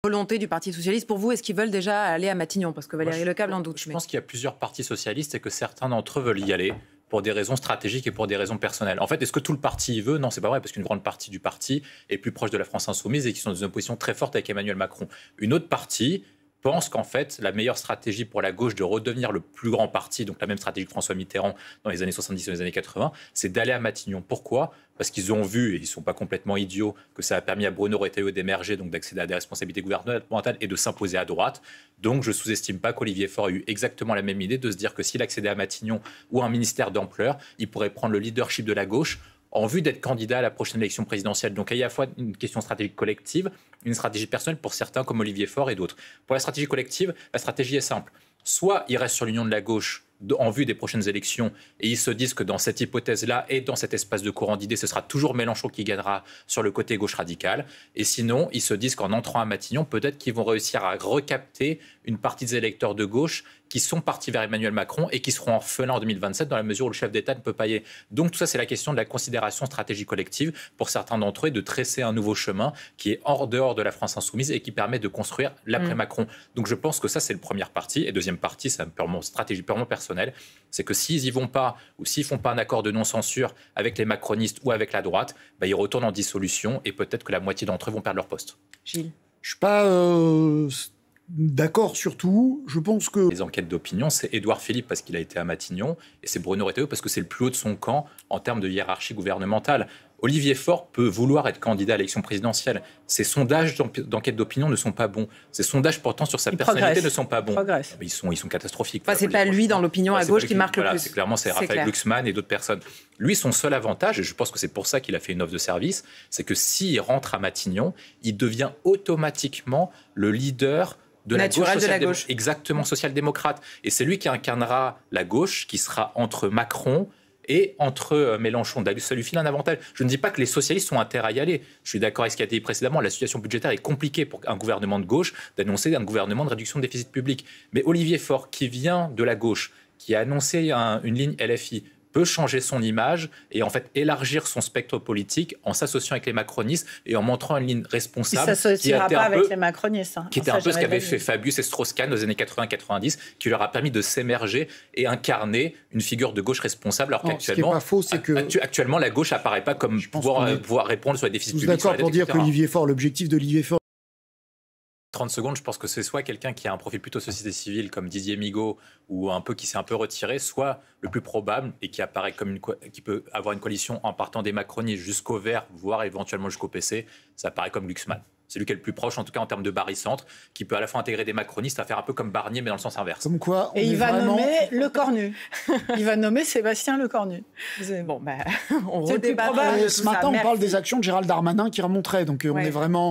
volonté du Parti socialiste pour vous? Est-ce qu'ils veulent déjà aller à Matignon? Parce que Valérie Lecable en doute. Je pense qu'il y a plusieurs partis socialistes et que certains d'entre eux veulent y aller pour des raisons stratégiques et pour des raisons personnelles. En fait, est-ce que tout le parti y veut? Non, c'est pas vrai, parce qu'une grande partie du parti est plus proche de la France insoumise et qui sont dans une opposition très forte avec Emmanuel Macron. Une autre partie pense qu'en fait, la meilleure stratégie pour la gauche de redevenir le plus grand parti, donc la même stratégie que François Mitterrand dans les années 70 et les années 80, c'est d'aller à Matignon. Pourquoi? Parce qu'ils ont vu, et ils ne sont pas complètement idiots, que ça a permis à Bruno Retailleau d'émerger, donc d'accéder à des responsabilités gouvernementales et de s'imposer à droite. Donc je ne sous-estime pas qu'Olivier Faure ait eu exactement la même idée de se dire que s'il accédait à Matignon ou à un ministère d'ampleur, il pourrait prendre le leadership de la gauche en vue d'être candidat à la prochaine élection présidentielle. Donc il y a à la fois une question stratégique collective, une stratégie personnelle pour certains comme Olivier Faure et d'autres. Pour la stratégie collective, la stratégie est simple. Soit ils restent sur l'union de la gauche en vue des prochaines élections et ils se disent que dans cette hypothèse-là et dans cet espace de courant d'idées, ce sera toujours Mélenchon qui gagnera sur le côté gauche radical. Et sinon, ils se disent qu'en entrant à Matignon, peut-être qu'ils vont réussir à recapter une partie des électeurs de gauche qui sont partis vers Emmanuel Macron et qui seront orphelins en 2027 dans la mesure où le chef d'État ne peut pas y aller. Donc tout ça, c'est la question de la considération stratégique collective pour certains d'entre eux et de tresser un nouveau chemin qui est hors dehors de la France insoumise et qui permet de construire l'après-Macron. Donc je pense que ça, c'est la première partie. Et deuxième partie, c'est une stratégie purement personnelle, c'est que s'ils n'y vont pas ou s'ils ne font pas un accord de non-censure avec les macronistes ou avec la droite, ils retournent en dissolution et peut-être que la moitié d'entre eux vont perdre leur poste. Gilles? Je ne suis pas d'accord sur tout. Je pense que... Les enquêtes d'opinion, c'est Édouard Philippe parce qu'il a été à Matignon et c'est Bruno Retailleau parce que c'est le plus haut de son camp en termes de hiérarchie gouvernementale. Olivier Faure peut vouloir être candidat à l'élection présidentielle. Ces sondages d'enquête d'opinion ne sont pas bons. Ces sondages portant sur sa personnalité ne sont pas bons. Ils sont catastrophiques. Enfin, c'est pas lui dans l'opinion à gauche qui marque le plus. C'est clairement Raphaël Glucksmann et d'autres personnes. Lui, son seul avantage, et je pense que c'est pour ça qu'il a fait une offre de service, c'est que s'il rentre à Matignon, il devient automatiquement le leader de la gauche, exactement social-démocrate. Et c'est lui qui incarnera la gauche, qui sera entre Macron et entre Mélenchon. Ça lui file un avantage. Je ne dis pas que les socialistes ont intérêt à y aller. Je suis d'accord avec ce qui a été dit précédemment. La situation budgétaire est compliquée pour un gouvernement de gauche d'annoncer un gouvernement de réduction de déficit public. Mais Olivier Faure, qui vient de la gauche, qui a annoncé une ligne LFI, peut changer son image et en fait élargir son spectre politique en s'associant avec les macronistes et en montrant une ligne responsable. Il ne s'associera pas avec les macronistes. Qui était un peu ce qu'avaient fait Fabius et Strauss-Kahn aux années 80-90, qui leur a permis de s'émerger et incarner une figure de gauche responsable. Alors qu'actuellement, actuellement, la gauche n'apparaît pas comme pouvoir répondre sur les déficits publics. Je suis d'accord pour dire qu'Olivier Faure, l'objectif d'Olivier Faure, 30 secondes, je pense que c'est soit quelqu'un qui a un profil plutôt société civile comme Didier Migaud ou qui s'est un peu retiré, soit le plus probable et qui apparaît comme qui peut avoir une coalition en partant des macronistes jusqu'au Vert, voire éventuellement jusqu'au PC, ça apparaît comme Glucksmann. C'est lui qui est le plus proche, en tout cas en termes de barycentre, qui peut à la fois intégrer des macronistes, à faire un peu comme Barnier, mais dans le sens inverse. Comme quoi, et il va nommer Lecornu. Il va nommer Sébastien Lecornu. Bon, on redébat. Ce matin, on parle des actions de Gérald Darmanin qui remonteraient, donc on est vraiment...